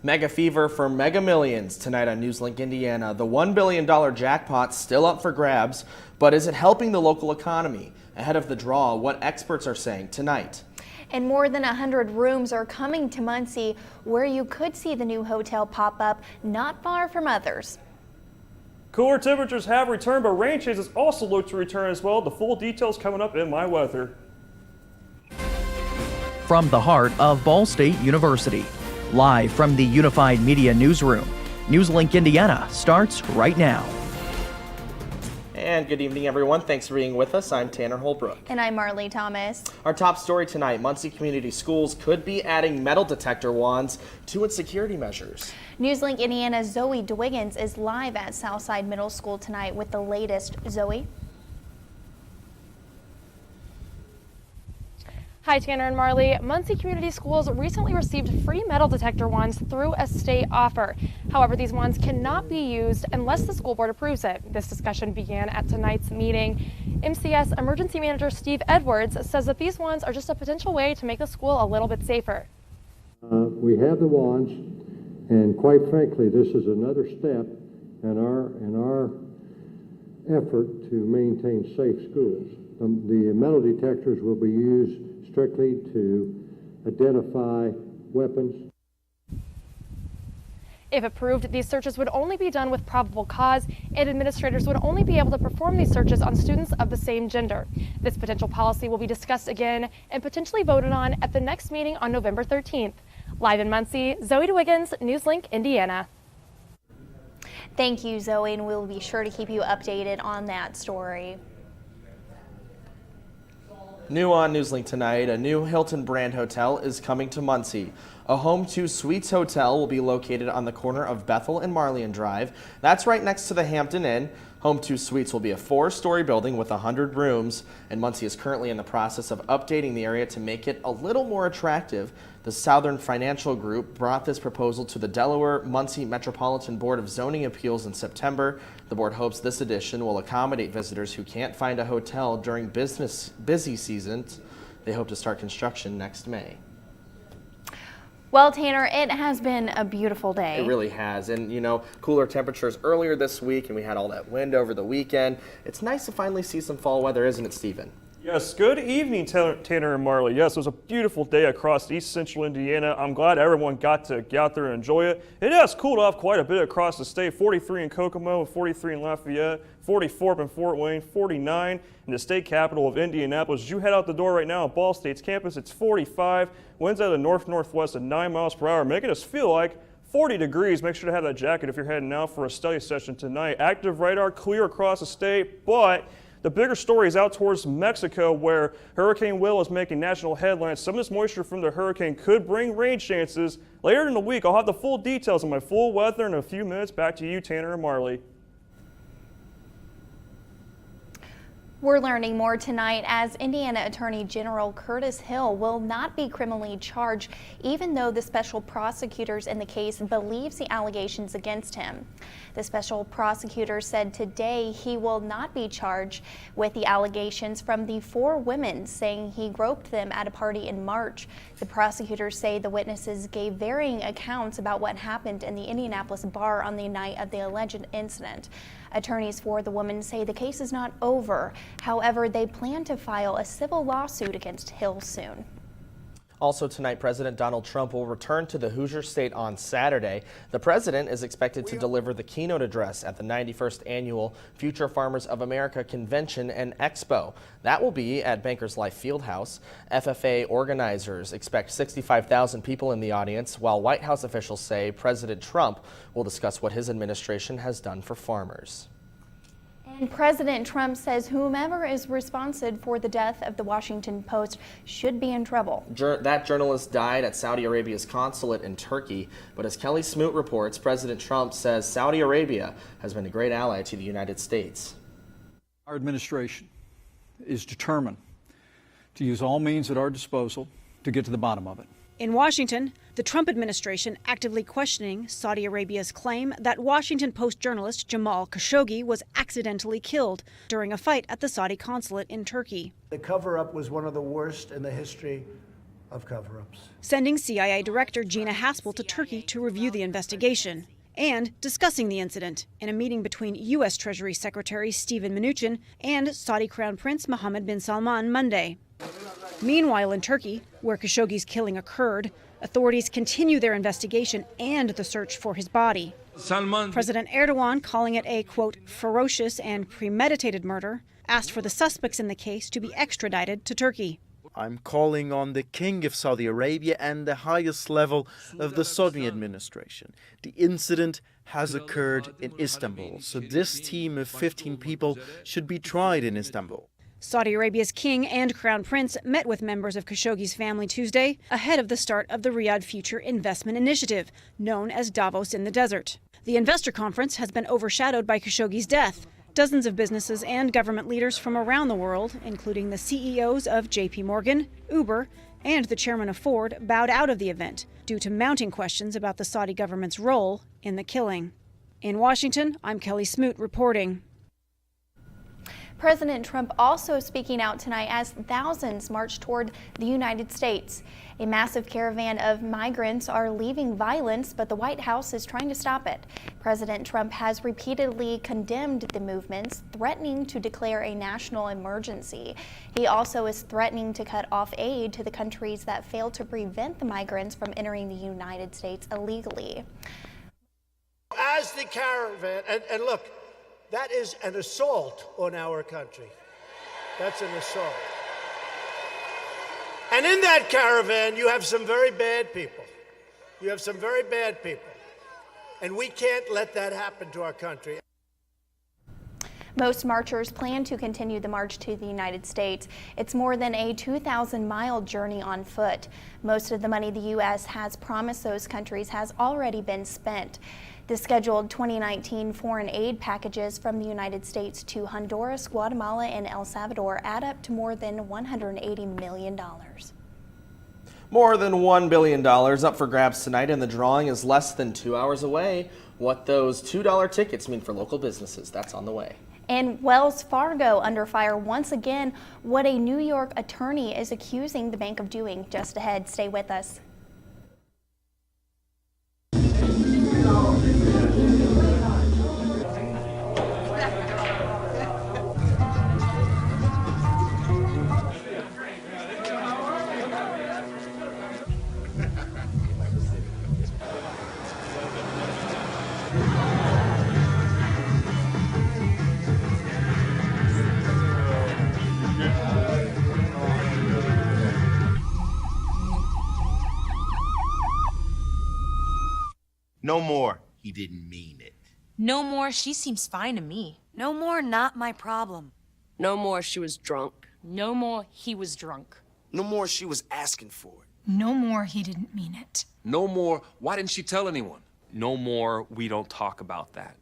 Mega fever for Mega Millions tonight on NewsLink Indiana. The $1 billion jackpot still up for grabs, but is it helping the local economy? Ahead of the draw, what experts are saying tonight. And more than 100 rooms are coming to Muncie, where you could see the new hotel pop up not far from others. Cooler temperatures have returned, but rain chances also look to return as well. The full details coming up in My Weather. From the heart of Ball State University, live from the Unified Media Newsroom, NewsLink Indiana starts right now. And good evening, everyone. Thanks for being with us. I'm Tanner Holbrook. And I'm Marley Thomas. Our top story tonight, Muncie Community Schools could be adding metal detector wands to its security measures. NewsLink Indiana's Zoe DeWiggins is live at Southside Middle School tonight with the latest. Zoe? Hi, Tanner and Marley. Muncie Community Schools recently received free metal detector wands through a state offer. However, these wands cannot be used unless the school board approves it. This discussion began at tonight's meeting. MCS Emergency Manager Steve Edwards says that these wands are just a potential way to make the school a little bit safer. We have the wands, and quite frankly, this is another step in our effort to maintain safe schools. The metal detectors will be used strictly to identify weapons. If approved, these searches would only be done with probable cause, and administrators would only be able to perform these searches on students of the same gender. This potential policy will be discussed again and potentially voted on at the next meeting on November 13th. Live in Muncie, Zoe DeWiggins, NewsLink, Indiana. Thank you, Zoe, and we'll be sure to keep you updated on that story. New on NewsLink tonight, a new Hilton brand hotel is coming to Muncie. A Home 2 Suites hotel will be located on the corner of Bethel and Marlian Drive. That's right next to the Hampton Inn. Home 2 Suites will be a 4-story building with 100 rooms, and Muncie is currently in the process of updating the area to make it a little more attractive. The Southern Financial Group brought this proposal to the Delaware Muncie Metropolitan Board of Zoning Appeals in September. The board hopes this addition will accommodate visitors who can't find a hotel during busy seasons. They hope to start construction next May. Well, Tanner, it has been a beautiful day. It really has. And, you know, cooler temperatures earlier this week, and we had all that wind over the weekend. It's nice to finally see some fall weather, isn't it, Stephen? Yes, good evening, Tanner and Marley. Yes, it was a beautiful day across East Central Indiana. I'm glad everyone got to get out there and enjoy it. It has cooled off quite a bit across the state. 43 in Kokomo, 43 in Lafayette, 44 in Fort Wayne, 49 in the state capital of Indianapolis. As you head out the door right now at Ball State's campus, it's 45. Winds out of the north-northwest at 9 miles per hour, making us feel like 40 degrees. Make sure to have that jacket if you're heading out for a study session tonight. Active radar clear across the state, but the bigger story is out towards Mexico, where Hurricane Will is making national headlines. Some of this moisture from the hurricane could bring rain chances later in the week. I'll have the full details on my full weather in a few minutes. Back to you, Tanner and Marley. We're learning more tonight as Indiana Attorney General Curtis Hill will not be criminally charged, even though the special prosecutors in the case believes the allegations against him. The special prosecutor said today he will not be charged with the allegations from the 4 women saying he groped them at a party in March. The prosecutors say the witnesses gave varying accounts about what happened in the Indianapolis bar on the night of the alleged incident. Attorneys for the women say the case is not over. However, they plan to file a civil lawsuit against Hill soon. Also tonight, President Donald Trump will return to the Hoosier State on Saturday. The president is expected to deliver the keynote address at the 91st Annual Future Farmers of America Convention and Expo. That will be at Bankers Life Fieldhouse. FFA organizers expect 65,000 people in the audience, while White House officials say President Trump will discuss what his administration has done for farmers. And President Trump says whomever is responsible for the death of the Washington Post should be in trouble. That journalist died at Saudi Arabia's consulate in Turkey, but as Kelly Smoot reports, President Trump says Saudi Arabia has been a great ally to the United States. Our administration is determined to use all means at our disposal to get to the bottom of it. In Washington, the Trump administration actively questioning Saudi Arabia's claim that Washington Post journalist Jamal Khashoggi was accidentally killed during a fight at the Saudi consulate in Turkey. The cover-up was one of the worst in the history of cover-ups. Sending CIA Director Gina Haspel to Turkey to review the investigation, and discussing the incident in a meeting between U.S. Treasury Secretary Steven Mnuchin and Saudi Crown Prince Mohammed bin Salman Monday. Meanwhile, in Turkey, where Khashoggi's killing occurred, authorities continue their investigation and the search for his body. President Erdogan, calling it a, quote, ferocious and premeditated murder, asked for the suspects in the case to be extradited to Turkey. I'm calling on the King of Saudi Arabia and the highest level of the Saudi administration. The incident has occurred in Istanbul, so this team of 15 people should be tried in Istanbul. Saudi Arabia's king and crown prince met with members of Khashoggi's family Tuesday ahead of the start of the Riyadh Future Investment Initiative, known as Davos in the Desert. The investor conference has been overshadowed by Khashoggi's death. Dozens of businesses and government leaders from around the world, including the CEOs of JP Morgan, Uber, and the chairman of Ford, bowed out of the event due to mounting questions about the Saudi government's role in the killing. In Washington, I'm Kelly Smoot reporting. President Trump also speaking out tonight as thousands march toward the United States. A massive caravan of migrants are leaving violence, but the White House is trying to stop it. President Trump has repeatedly condemned the movements, threatening to declare a national emergency. He also is threatening to cut off aid to the countries that fail to prevent the migrants from entering the United States illegally. As the caravan, and look, that is an assault on our country. That's an assault. And in that caravan, you have some very bad people. You have some very bad people. And we can't let that happen to our country. Most marchers plan to continue the march to the United States. It's more than a 2,000-mile journey on foot. Most of the money the U.S. has promised those countries has already been spent. The scheduled 2019 foreign aid packages from the United States to Honduras, Guatemala, and El Salvador add up to more than $180 million. More than $1 billion up for grabs tonight, and the drawing is less than 2 hours away. What those $2 tickets mean for local businesses, that's on the way. And Wells Fargo under fire once again. What a New York attorney is accusing the bank of doing. Just ahead, stay with us. No more, he didn't mean it. No more, she seems fine to me. No more, not my problem. No more, she was drunk. No more, he was drunk. No more, she was asking for it. No more, he didn't mean it. No more, why didn't she tell anyone? No more, we don't talk about that.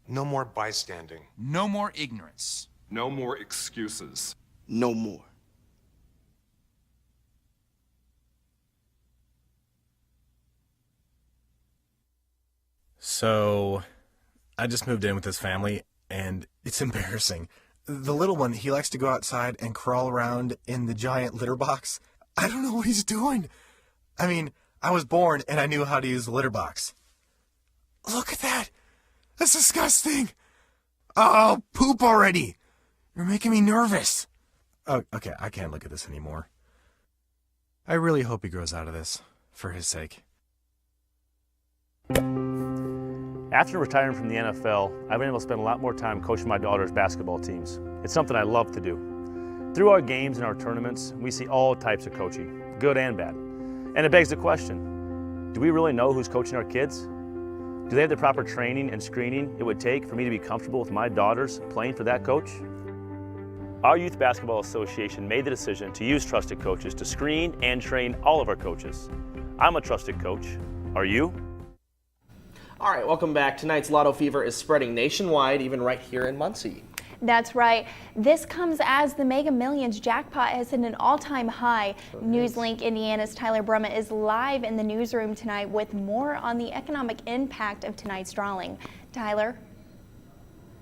No more bystanding. No more ignorance. No more excuses. No more. So, I just moved in with this family, and it's embarrassing. The little one, he likes to go outside and crawl around in the giant litter box. I don't know what he's doing. I mean, I was born and I knew how to use the litter box. Look at that! That's disgusting! Oh, poop already! You're making me nervous. Oh, okay, I can't look at this anymore. I really hope he grows out of this, for his sake. After retiring from the NFL, I've been able to spend a lot more time coaching my daughter's basketball teams. It's something I love to do. Through our games and our tournaments, we see all types of coaching, good and bad. And it begs the question, do we really know who's coaching our kids? Do they have the proper training and screening it would take for me to be comfortable with my daughters playing for that coach? Our Youth Basketball Association made the decision to use trusted coaches to screen and train all of our coaches. I'm a trusted coach. Are you? All right, welcome back. Tonight's Lotto Fever is spreading nationwide, even right here in Muncie. That's right. This comes as the Mega Millions jackpot has hit an all-time high. NewsLink Indiana's Tyler Brumma is live in the newsroom tonight with more on the economic impact of tonight's drawing. Tyler?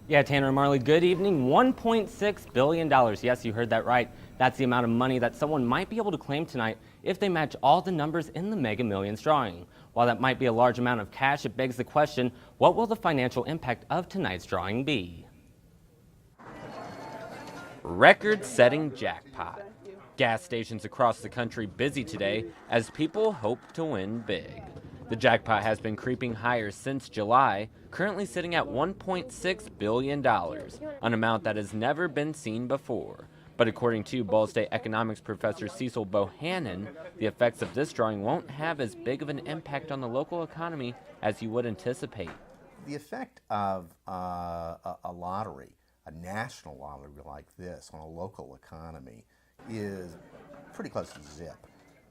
Yeah, Tanner and Marley, good evening. $1.6 billion. Yes, you heard that right. That's the amount of money that someone might be able to claim tonight if they match all the numbers in the Mega Millions drawing. While that might be a large amount of cash, it begs the question, what will the financial impact of tonight's drawing be? Record-setting jackpot. Gas stations across the country busy today as people hope to win big. The jackpot has been creeping higher since July, currently sitting at $1.6 billion, an amount that has never been seen before. But according to Ball State economics professor Cecil Bohannon, the effects of this drawing won't have as big of an impact on the local economy as you would anticipate. The effect of a lottery, a national lottery like this on a local economy is pretty close to zip.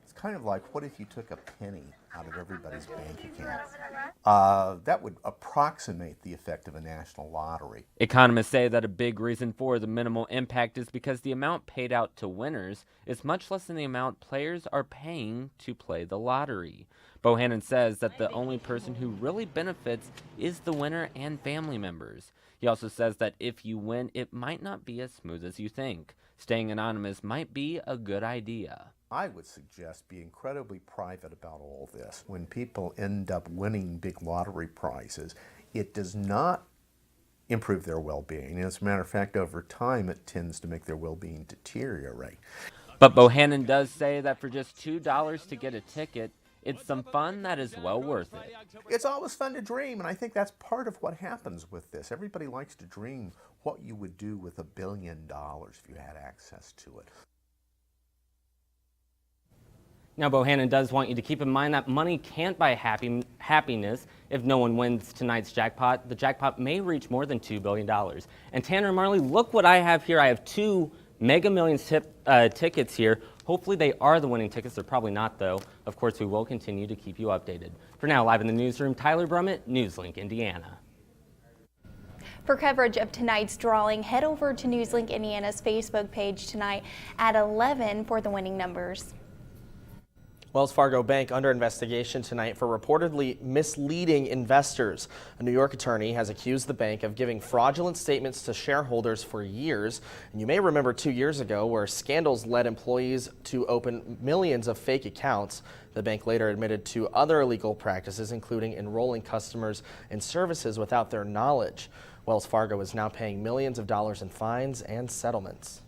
It's kind of like, what if you took a penny out of everybody's bank account? That would approximate the effect of a national lottery. Economists say that a big reason for the minimal impact is because the amount paid out to winners is much less than the amount players are paying to play the lottery. Bohannon says that the only person who really benefits is the winner and family members. He also says that if you win, it might not be as smooth as you think. Staying anonymous might be a good idea. I would suggest be incredibly private about all this. When people end up winning big lottery prizes, it does not improve their well-being. As a matter of fact, over time, it tends to make their well-being deteriorate. But Bohannon does say that for just $2 to get a ticket, it's some fun that is well worth it. It's always fun to dream, and I think that's part of what happens with this. Everybody likes to dream what you would do with $1 billion if you had access to it. Now, Bohannon does want you to keep in mind that money can't buy happiness. If no one wins tonight's jackpot, the jackpot may reach more than $2 billion. And Tanner and Marley, look what I have here. I have two Mega Millions tickets here. Hopefully they are the winning tickets. They're probably not, though. Of course, we will continue to keep you updated. For now, live in the newsroom, Tyler Brummett, NewsLink, Indiana. For coverage of tonight's drawing, head over to NewsLink Indiana's Facebook page tonight at 11 for the winning numbers. Wells Fargo Bank under investigation tonight for reportedly misleading investors. A New York attorney has accused the bank of giving fraudulent statements to shareholders for years. And you may remember 2 years ago where scandals led employees to open millions of fake accounts. The bank later admitted to other illegal practices, including enrolling customers in services without their knowledge. Wells Fargo is now paying millions of dollars in fines and settlements.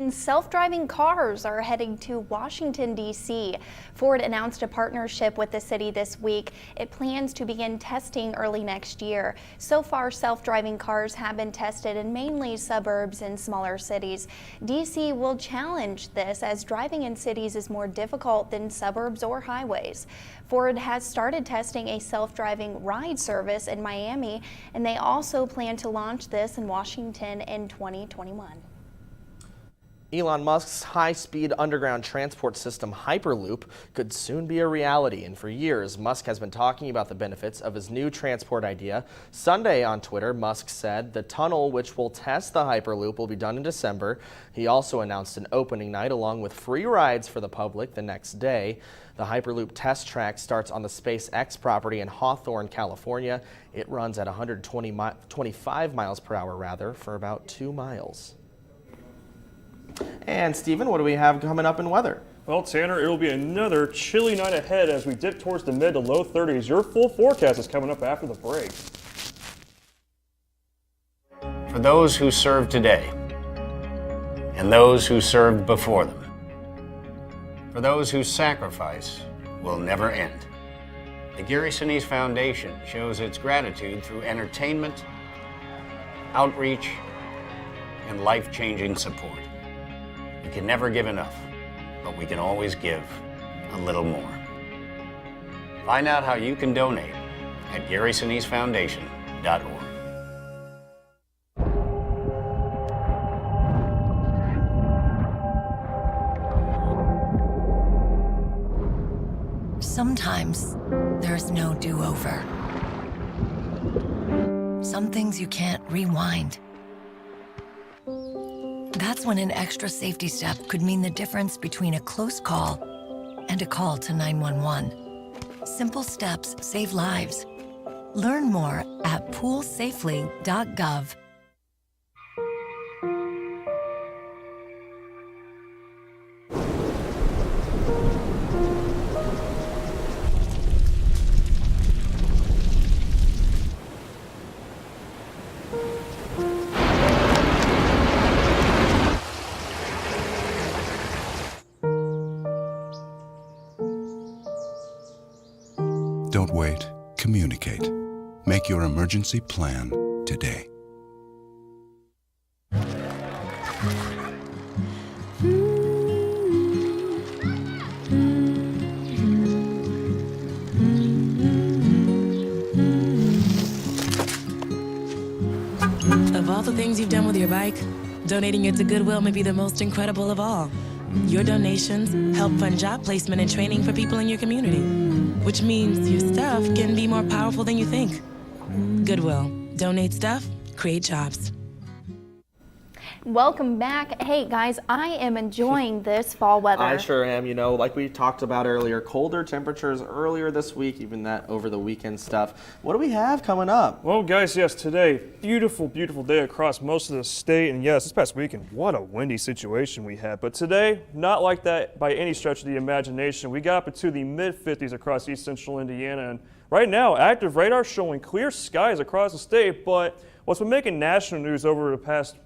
And self-driving cars are heading to Washington, D.C. Ford announced a partnership with the city this week. It plans to begin testing early next year. So far, self-driving cars have been tested in mainly suburbs and smaller cities. D.C. will challenge this as driving in cities is more difficult than suburbs or highways. Ford has started testing a self-driving ride service in Miami, and they also plan to launch this in Washington in 2021. Elon Musk's high-speed underground transport system Hyperloop could soon be a reality, and for years Musk has been talking about the benefits of his new transport idea. Sunday on Twitter, Musk said the tunnel which will test the Hyperloop will be done in December. He also announced an opening night along with free rides for the public the next day. The Hyperloop test track starts on the SpaceX property in Hawthorne, California. It runs at 125 miles per hour for about 2 miles. And Stephen, what do we have coming up in weather? Well, Tanner, it'll be another chilly night ahead as we dip towards the mid to low 30s. Your full forecast is coming up after the break. For those who serve today and those who served before them, for those whose sacrifice will never end, the Gary Sinise Foundation shows its gratitude through entertainment, outreach, and life-changing support. We can never give enough, but we can always give a little more. Find out how you can donate at GarySiniseFoundation.org. Sometimes there's no do-over. Some things you can't rewind. That's when an extra safety step could mean the difference between a close call and a call to 911. Simple steps save lives. Learn more at poolsafely.gov. Don't wait. Communicate. Make your emergency plan today. Of all the things you've done with your bike, donating it to Goodwill may be the most incredible of all. Your donations help fund job placement and training for people in your community, which means your stuff can be more powerful than you think. Goodwill. Donate stuff, create jobs. Welcome back. Hey guys, I am enjoying this fall weather. I sure am. You know, like we talked about earlier, colder temperatures earlier this week, even that over the weekend stuff. What do we have coming up? Well, guys, yes, today, beautiful, beautiful day across most of the state. And yes, this past weekend, what a windy situation we had. But today, not like that by any stretch of the imagination. We got up into the mid-50s across east central Indiana. And right now, active radar showing clear skies across the state. But what's been making national news over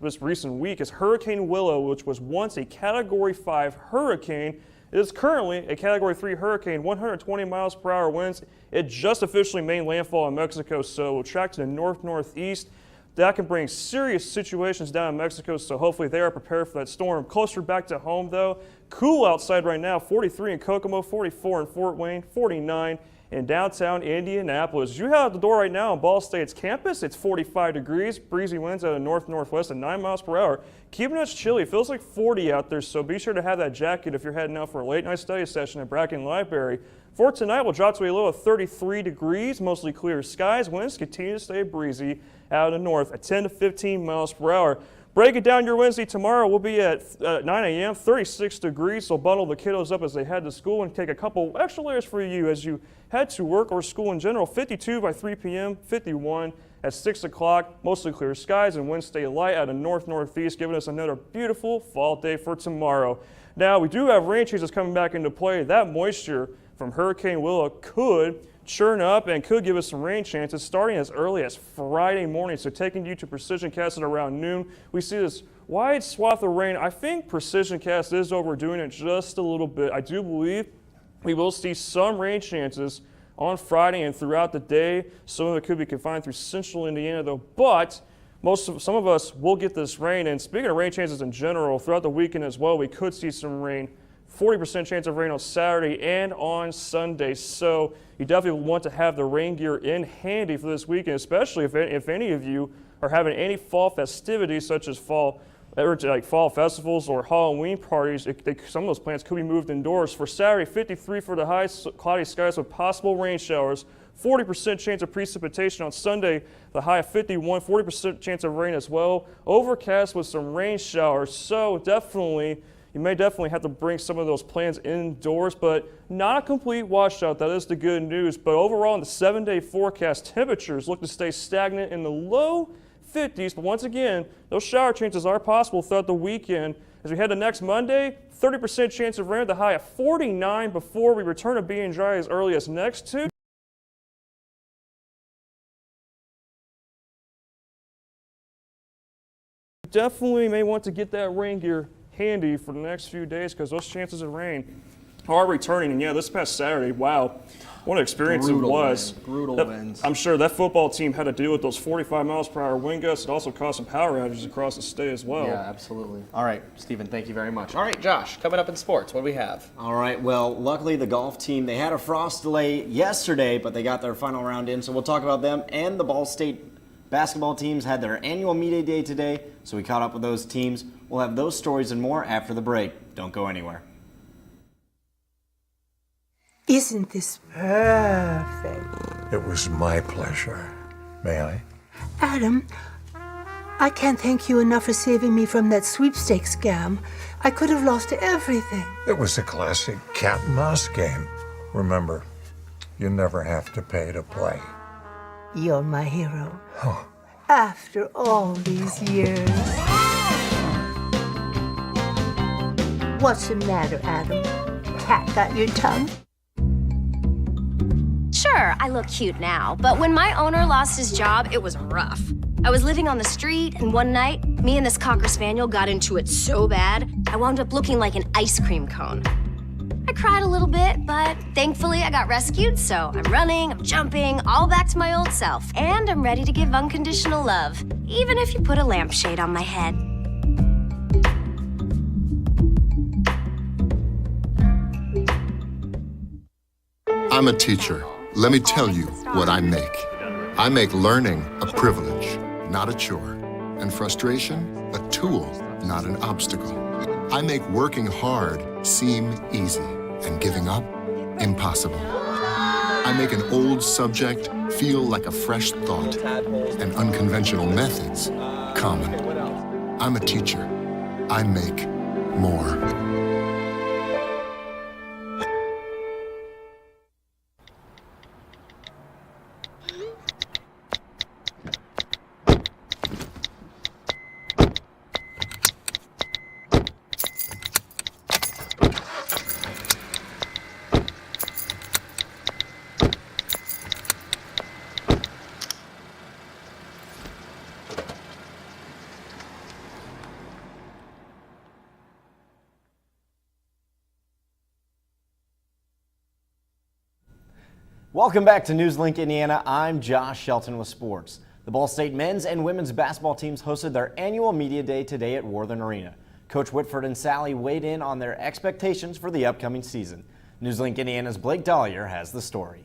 this recent week is Hurricane Willow, which was once a Category 5 hurricane. It is currently a Category 3 hurricane, 120 miles per hour winds. It just officially made landfall in Mexico, so it will track to the north-northeast. That can bring serious situations down in Mexico, so hopefully they are prepared for that storm. Closer back to home, though, cool outside right now, 43 in Kokomo, 44 in Fort Wayne, 49 in downtown Indianapolis. You have the door right now on Ball State's campus. It's 45 degrees, breezy winds out of north-northwest at 9 miles per hour. Keeping us chilly. It feels like 40 out there, so be sure to have that jacket if you're heading out for a late night study session at Bracken Library. For tonight, we'll drop to a low of 33 degrees, mostly clear skies. Winds continue to stay breezy out of the north at 10 to 15 miles per hour. Break it down your Wednesday tomorrow. We'll be at 9 a.m., 36 degrees, so bundle the kiddos up as they head to school and take a couple extra layers for you as you head to work or school in general. 52 by 3 p.m., 51 at 6 o'clock, mostly clear skies and winds stay light out of north-northeast, giving us another beautiful fall day for tomorrow. Now, we do have rain changes coming back into play. That moisture from Hurricane Willow could churn up and could give us some rain chances starting as early as Friday morning. So taking you to Precision Cast at around noon, we see this wide swath of rain. I think Precision Cast is overdoing it just a little bit. I do believe we will see some rain chances on Friday and throughout the day. Some of it could be confined through central Indiana though, but some of us will get this rain. And speaking of rain chances in general, throughout the weekend as well, we could see some rain. 40% chance of rain on Saturday and on Sunday. So you definitely want to have the rain gear in handy for this weekend, especially if any of you are having any fall festivities such as fall festivals or Halloween parties. Some of those plans could be moved indoors. For Saturday, 53 for the high, cloudy skies with possible rain showers. 40% chance of precipitation on Sunday, the high of 51, 40% chance of rain as well. Overcast with some rain showers. So you may definitely have to bring some of those plans indoors, but not a complete washout. That is the good news. But overall, in the 7-day forecast, temperatures look to stay stagnant in the low 50s. But once again, those shower chances are possible throughout the weekend. As we head to next Monday, 30% chance of rain at the high of 49 before we return to being dry as early as next Tuesday. Definitely may want to get that rain gear handy for the next few days because those chances of rain are returning. And yeah, this past Saturday, wow, what an experience it was. Brutal winds. I'm sure that football team had to deal with those 45 miles per hour wind gusts. It also caused some power outages across the state as well. Yeah, absolutely. All right, Stephen, thank you very much. All right, Josh, coming up in sports, what do we have? All right, well, luckily the golf team, they had a frost delay yesterday, but they got their final round in, so we'll talk about them. And the Ball State basketball teams had their annual media day today, so we caught up with those teams. We'll have those stories and more after the break. Don't go anywhere. Isn't this perfect? It was my pleasure. May I? Adam, I can't thank you enough for saving me from that sweepstakes scam. I could have lost everything. It was a classic cat and mouse game. Remember, you never have to pay to play. You're my hero. Oh. After all these years. What's the matter, Adam? Cat got your tongue? Sure, I look cute now, but when my owner lost his job, it was rough. I was living on the street, and one night, me and this Cocker Spaniel got into it so bad, I wound up looking like an ice cream cone. I I cried a little bit, but thankfully I got rescued, so I'm running, I'm jumping, all back to my old self. And I'm ready to give unconditional love, even if you put a lampshade on my head. I'm a teacher. Let me tell you what I make. I make learning a privilege, not a chore, and frustration a tool, not an obstacle. I make working hard seem easy and giving up impossible. I make an old subject feel like a fresh thought and unconventional methods common. I'm a teacher. I make more. Welcome back to NewsLink Indiana. I'm Josh Shelton with sports. The Ball State men's and women's basketball teams hosted their annual media day today at Worthen Arena. Coach Whitford and Sally weighed in on their expectations for the upcoming season. NewsLink Indiana's Blake Dollier has the story.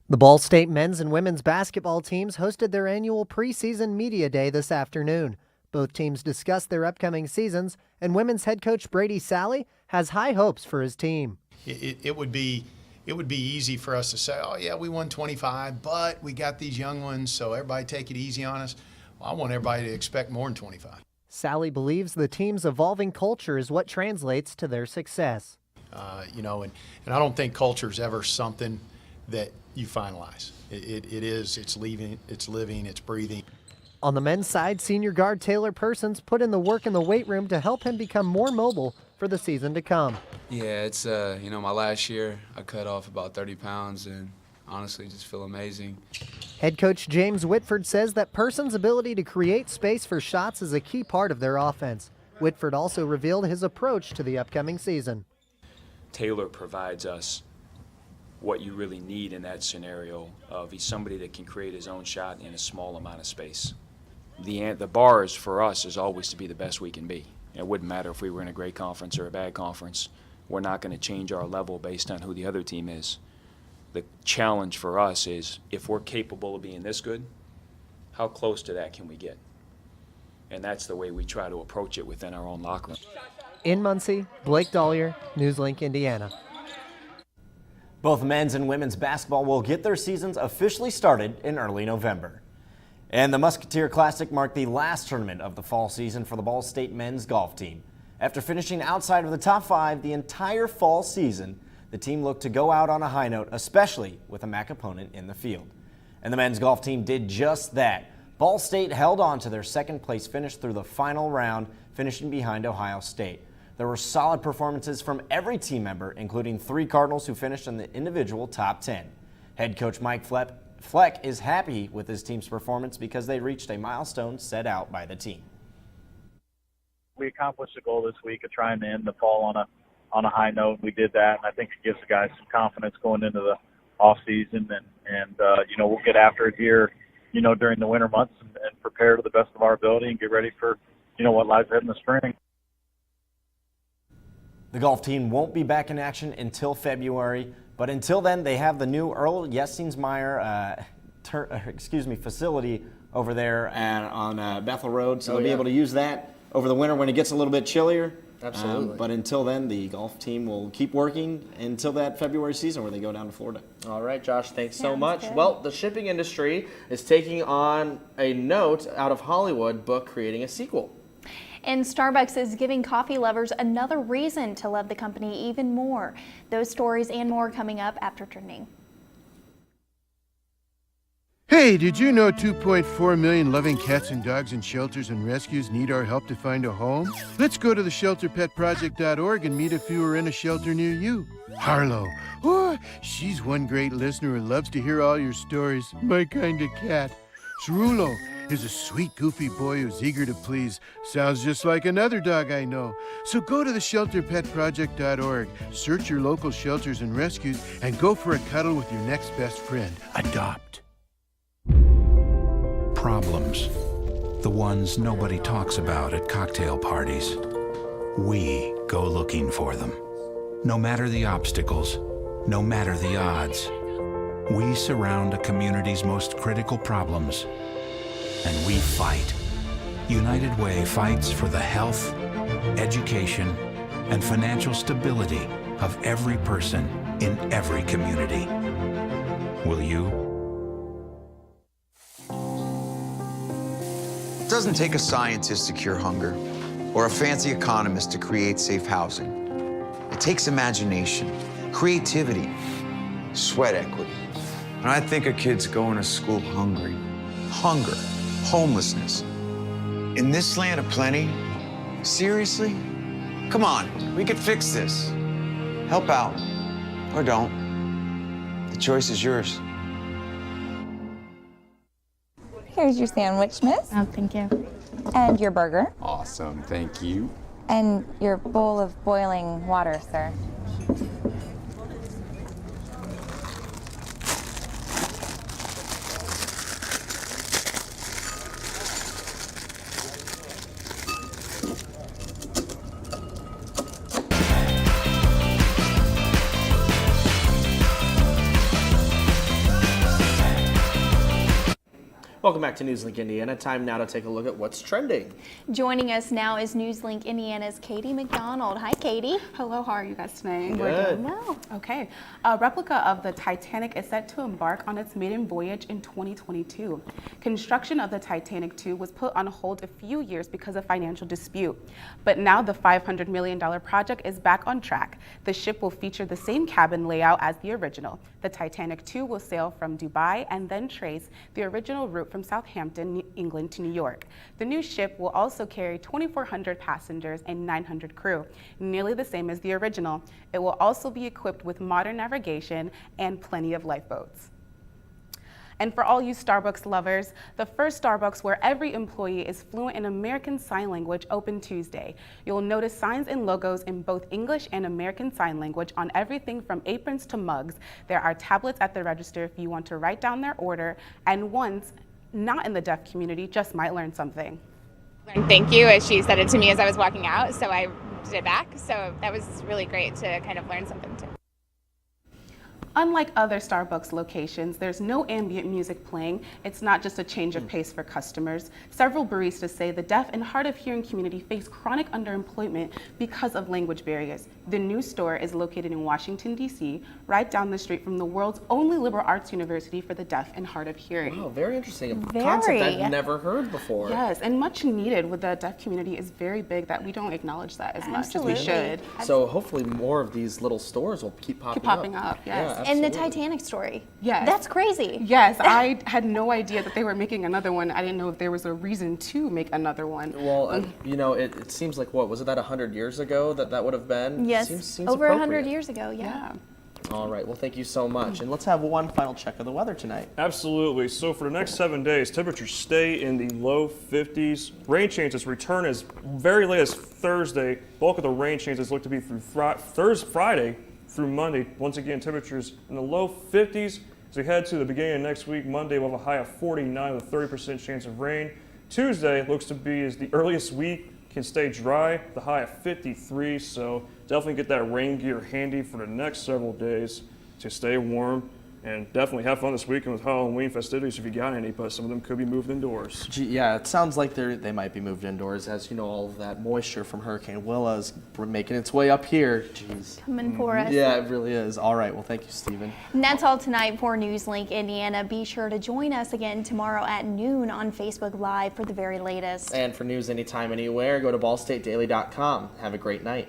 The Ball State men's and women's basketball teams hosted their annual preseason media day this afternoon. Both teams discussed their upcoming seasons, and women's head coach Brady Sally has high hopes for his team. It would be easy for us to say, oh yeah, we won 25, but we got these young ones, so everybody take it easy on us. Well, I want everybody to expect more than 25. Sally believes the team's evolving culture is what translates to their success. And I don't think culture is ever something that you finalize. It's living, it's breathing. On the men's side, senior guard Taylor Persons put in the work in the weight room to help him become more mobile for the season to come. Yeah, it's, my last year, I cut off about 30 pounds and honestly just feel amazing. Head coach James Whitford says that Persons' ability to create space for shots is a key part of their offense. Whitford also revealed his approach to the upcoming season. Taylor provides us what you really need in that scenario of he's somebody that can create his own shot in a small amount of space. The bar is for us is always to be the best we can be. It wouldn't matter if we were in a great conference or a bad conference. We're not going to change our level based on who the other team is. The challenge for us is if we're capable of being this good, how close to that can we get? And that's the way we try to approach it within our own locker room. In Muncie, Blake Dollier, NewsLink Indiana. Both men's and women's basketball will get their seasons officially started in early November. And the Musketeer Classic marked the last tournament of the fall season for the Ball State men's golf team. After finishing outside of the top 5 the entire fall season, the team looked to go out on a high note, especially with a MAC opponent in the field. And the men's golf team did just that. Ball State held on to their second place finish through the final round, finishing behind Ohio State. There were solid performances from every team member, including 3 Cardinals who finished in the individual top 10. Head coach Mike Fleck is happy with his team's performance because they reached a milestone set out by the team. We accomplished the goal this week of trying to end the fall on a high note. We did that, and I think it gives the guys some confidence going into the off season, and we'll get after it here, during the winter months and prepare to the best of our ability and get ready for, what lies ahead in the spring. The golf team won't be back in action until February, but until then, they have the new Earl Yessingsmeyer facility over there on Bethel Road, so they'll be able to use that over the winter when it gets a little bit chillier. Absolutely. But until then, the golf team will keep working until that February season where they go down to Florida. All right, Josh, thanks so Sounds much. good. Well, the shipping industry is taking on a note out of Hollywood book creating a sequel. And Starbucks is giving coffee lovers another reason to love the company even more. Those stories and more coming up after Trending. Hey, did you know 2.4 million loving cats and dogs in shelters and rescues need our help to find a home? Let's go to theshelterpetproject.org and meet if you are in a shelter near you. Harlow, oh, she's one great listener who loves to hear all your stories. My kind of cat. Cerulo, is a sweet, goofy boy who's eager to please. Sounds just like another dog I know. So go to theshelterpetproject.org, search your local shelters and rescues, and go for a cuddle with your next best friend. Adopt. Problems. The ones nobody talks about at cocktail parties. We go looking for them. No matter the obstacles, no matter the odds, we surround a community's most critical problems, and we fight. United Way fights for the health, education, and financial stability of every person in every community. Will you? It doesn't take a scientist to cure hunger or a fancy economist to create safe housing. It takes imagination, creativity, sweat equity. And I think of kids going to school hungry. Hunger, homelessness. In this land of plenty, seriously? Come on, we could fix this. Help out, or don't. The choice is yours. Here's your sandwich, miss. Oh, thank you. And your burger. Awesome, thank you. And your bowl of boiling water, sir. Welcome back to NewsLink Indiana. Time now to take a look at what's trending. Joining us now is NewsLink Indiana's Katie McDonald. Hi, Katie. Hello, how are you guys tonight? We're doing well. Okay. A replica of the Titanic is set to embark on its maiden voyage in 2022. Construction of the Titanic II was put on hold a few years because of financial dispute. But now the $500 million project is back on track. The ship will feature the same cabin layout as the original. The Titanic II will sail from Dubai and then trace the original route from Southampton, England to New York. The new ship will also carry 2,400 passengers and 900 crew, nearly the same as the original. It will also be equipped with modern navigation and plenty of lifeboats. And for all you Starbucks lovers, the first Starbucks where every employee is fluent in American Sign Language opened Tuesday. You'll notice signs and logos in both English and American Sign Language on everything from aprons to mugs. There are tablets at the register if you want to write down their order, and ones not in the deaf community just might learn something. Thank you, as she said it to me as I was walking out, so I did it back. So that was really great to kind of learn something too. Unlike other Starbucks locations, there's no ambient music playing. It's not just a change of pace for customers. Several baristas say the deaf and hard of hearing community face chronic underemployment because of language barriers. The new store is located in Washington, D.C., right down the street from the world's only liberal arts university for the deaf and hard of hearing. Wow, very interesting. A concept I've never heard before. Yes, and much needed with the deaf community is very big that we don't acknowledge that as much as we should. So hopefully more of these little stores will keep popping up. Yes. Yeah, and the Titanic story. Yes. That's crazy. Yes, I had no idea that they were making another one. I didn't know if there was a reason to make another one. Well, you know, it seems like, what, was it that 100 years ago that would have been? Yes, seems over 100 appropriate. years ago, yeah. All right, well, thank you so much. And let's have one final check of the weather tonight. Absolutely. So for the next 7 days, temperatures stay in the low 50s. Rain chances return as very late as Thursday. Bulk of the rain chances look to be through Friday through Monday. Once again, temperatures in the low 50s. As we head to the beginning of next week, Monday we'll have a high of 49 with a 30% chance of rain. Tuesday looks to be as the earliest week, can stay dry, the high of 53, so definitely get that rain gear handy for the next several days to stay warm. And definitely have fun this weekend with Halloween festivities if you got any, but some of them could be moved indoors. Gee, yeah, it sounds like they might be moved indoors, as you know, all of that moisture from Hurricane Willa is making its way up here. Jeez. Coming for us. Yeah, it really is. All right, well, thank you, Stephen. And that's all tonight for NewsLink Indiana. Be sure to join us again tomorrow at noon on Facebook Live for the very latest. And for news anytime, anywhere, go to ballstatedaily.com. Have a great night.